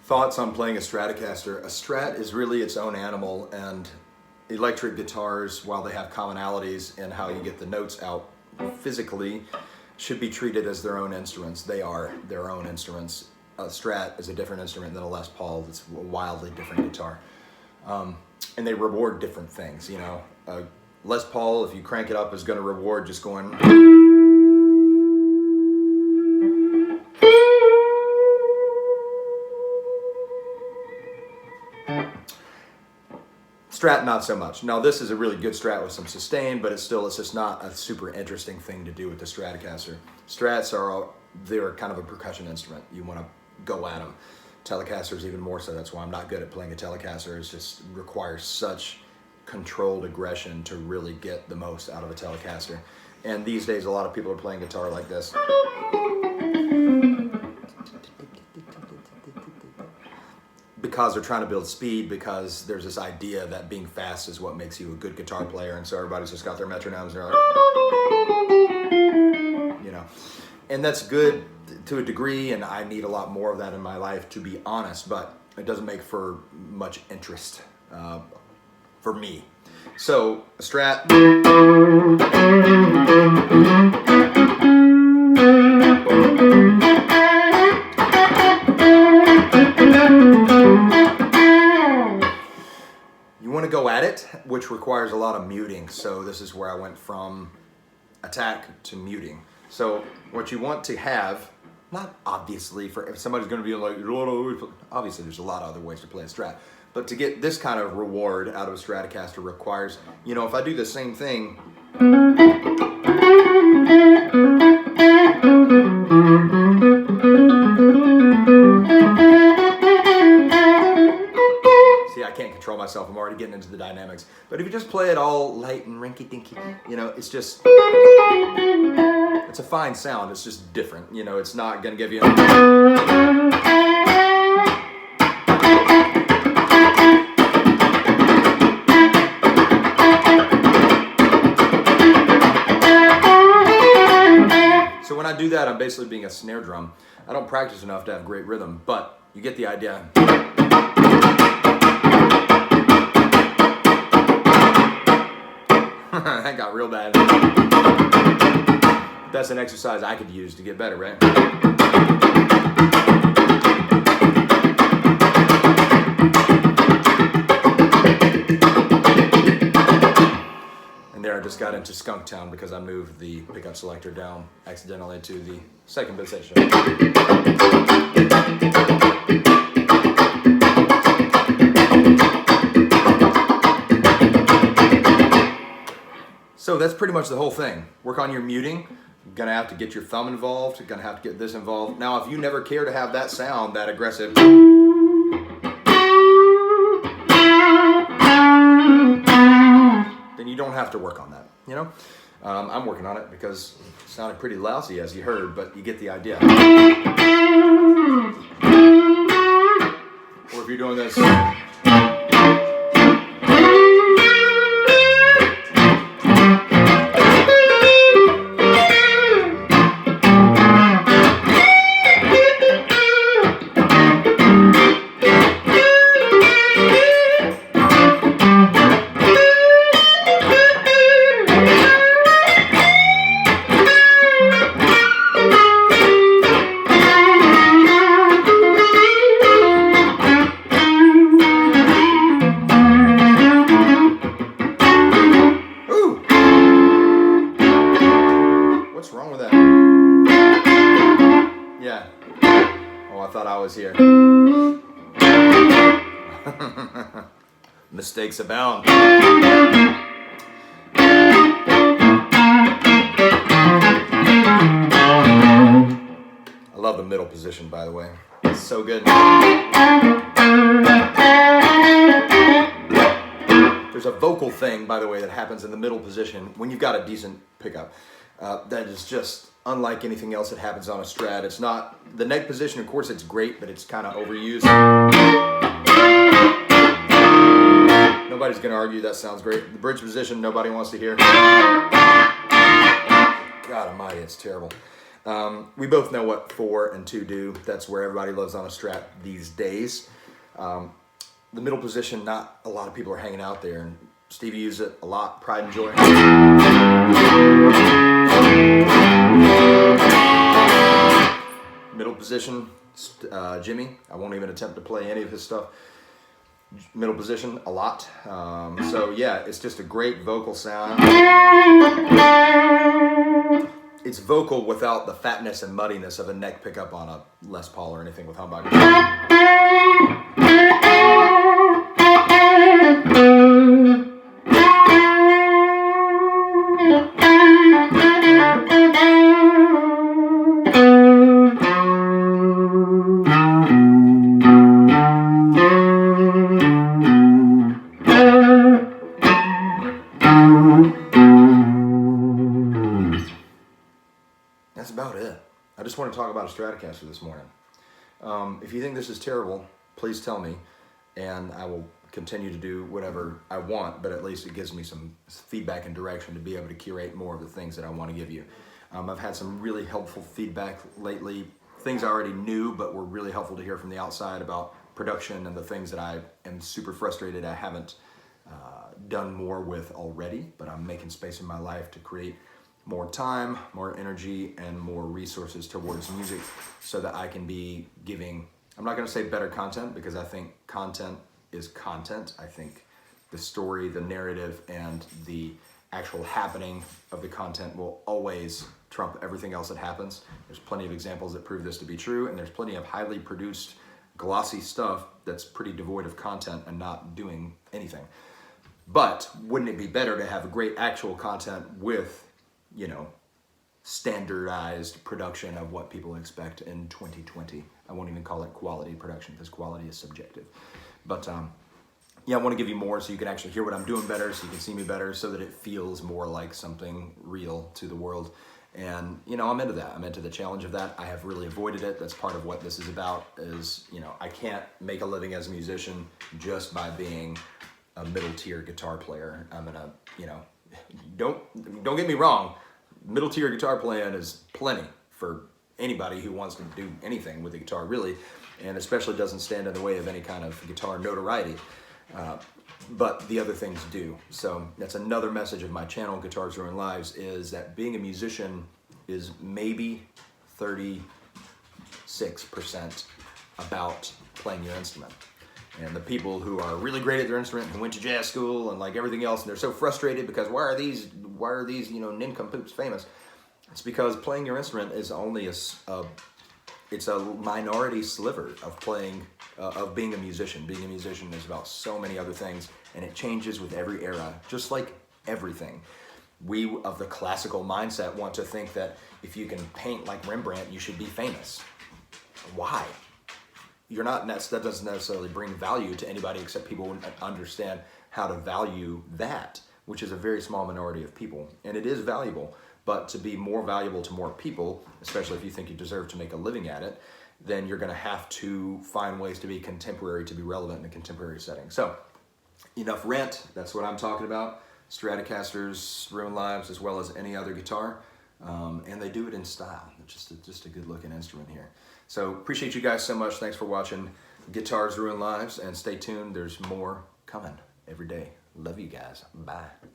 Thoughts on playing a Stratocaster. A Strat is really its own animal, and electric guitars, while they have commonalities in how you get the notes out physically, should be treated as their own instruments. They are their own instruments. A Strat is a different instrument than a Les Paul. It's a wildly different guitar. And they reward different things, you know. Les Paul, if you crank it up, is going to reward just going... Strat, not so much. Now, this is a really good Strat with some sustain, but it's just not a super interesting thing to do with the Stratocaster. Strats they're kind of a percussion instrument. You want to go at them. Telecasters even more so. That's why I'm not good at playing a Telecaster. It just requires such controlled aggression to really get the most out of a Telecaster. And these days, a lot of people are playing guitar like this. Because they're trying to build speed, because there's this idea that being fast is what makes you a good guitar player, and so everybody's just got their metronomes and they're like, you know. And that's good to a degree, and I need a lot more of that in my life, to be honest, but it doesn't make for much interest for me. So, a Strat. You want to go at it, which requires a lot of muting. So this is where I went from attack to muting. So what you want to have, not obviously for if somebody's going to be like, obviously there's a lot of other ways to play a Strat, but to get this kind of reward out of a Stratocaster requires, you know, if I do the same thing, see, I can't control myself. I'm already getting into the dynamics. But if you just play it all light and rinky-dinky, you know, it's just, it's a fine sound. It's just different. You know, it's not going to give you... So when I do that, I'm basically being a snare drum. I don't practice enough to have great rhythm, but you get the idea. That got real bad. That's an exercise I could use to get better, right? And there I just got into Skunk Town because I moved the pickup selector down accidentally to the second position. So that's pretty much the whole thing. Work on your muting. You're gonna have to get your thumb involved. You're gonna have to get this involved. Now, if you never care to have that sound, that aggressive, then you don't have to work on that, you know? I'm working on it because it sounded pretty lousy, as you heard, but you get the idea. Or if you're doing this, here. Mistakes abound. I love the middle position, by the way. It's so good. There's a vocal thing, by the way, that happens in the middle position when you've got a decent pickup. That is just unlike anything else that happens on a Strat. It's not, the neck position, of course, it's great, but it's kind of overused. Nobody's going to argue that sounds great. The bridge position, nobody wants to hear. God almighty, it's terrible. We both know what 4 and 2 do. That's where everybody lives on a Strat these days. The middle position, not a lot of people are hanging out there, and Stevie used it a lot, pride and joy. Middle position, Jimmy, I won't even attempt to play any of his stuff. Middle position, a lot. So yeah, it's just a great vocal sound. It's vocal without the fatness and muddiness of a neck pickup on a Les Paul or anything with humbucker. That's about it. I just want to talk about a Stratocaster this morning. If you think this is terrible, please tell me, and I will continue to do whatever I want, but at least it gives me some feedback and direction to be able to curate more of the things that I want to give you. I've had some really helpful feedback lately, things I already knew, but were really helpful to hear from the outside about production and the things that I am super frustrated I haven't done more with already, but I'm making space in my life to create more time, more energy, and more resources towards music so that I can be giving, I'm not gonna say better content, because I think content is content. I think the story, the narrative, and the actual happening of the content will always trump everything else that happens. There's plenty of examples that prove this to be true, and there's plenty of highly produced, glossy stuff that's pretty devoid of content and not doing anything. But wouldn't it be better to have great actual content with, you know, standardized production of what people expect in 2020. I won't even call it quality production, because quality is subjective. But yeah, I want to give you more so you can actually hear what I'm doing better, so you can see me better, so that it feels more like something real to the world. And, you know, I'm into that. I'm into the challenge of that. I have really avoided it. That's part of what this is about, is, you know, I can't make a living as a musician just by being a middle tier guitar player. I'm gonna, you know, don't get me wrong, middle tier guitar playing is plenty for anybody who wants to do anything with a guitar, really, and especially doesn't stand in the way of any kind of guitar notoriety. But the other things do. So that's another message of my channel, Guitars Ruin Lives, is that being a musician is maybe 36% about playing your instrument. And the people who are really great at their instrument and went to jazz school and like everything else, and they're so frustrated because why are these you know, nincompoops famous? It's because playing your instrument is only it's a minority sliver of playing, of being a musician. Being a musician is about so many other things, and it changes with every era, just like everything. We of the classical mindset want to think that if you can paint like Rembrandt, you should be famous. Why? You're not, that doesn't necessarily bring value to anybody except people who understand how to value that, which is a very small minority of people. And it is valuable, but to be more valuable to more people, especially if you think you deserve to make a living at it, then you're gonna have to find ways to be contemporary, to be relevant in a contemporary setting. So, enough rant, that's what I'm talking about. Stratocasters ruin lives as well as any other guitar. And they do it in style. It's just a good looking instrument here. So appreciate you guys so much. Thanks for watching Guitars Ruin Lives, and stay tuned. There's more coming every day. Love you guys. Bye.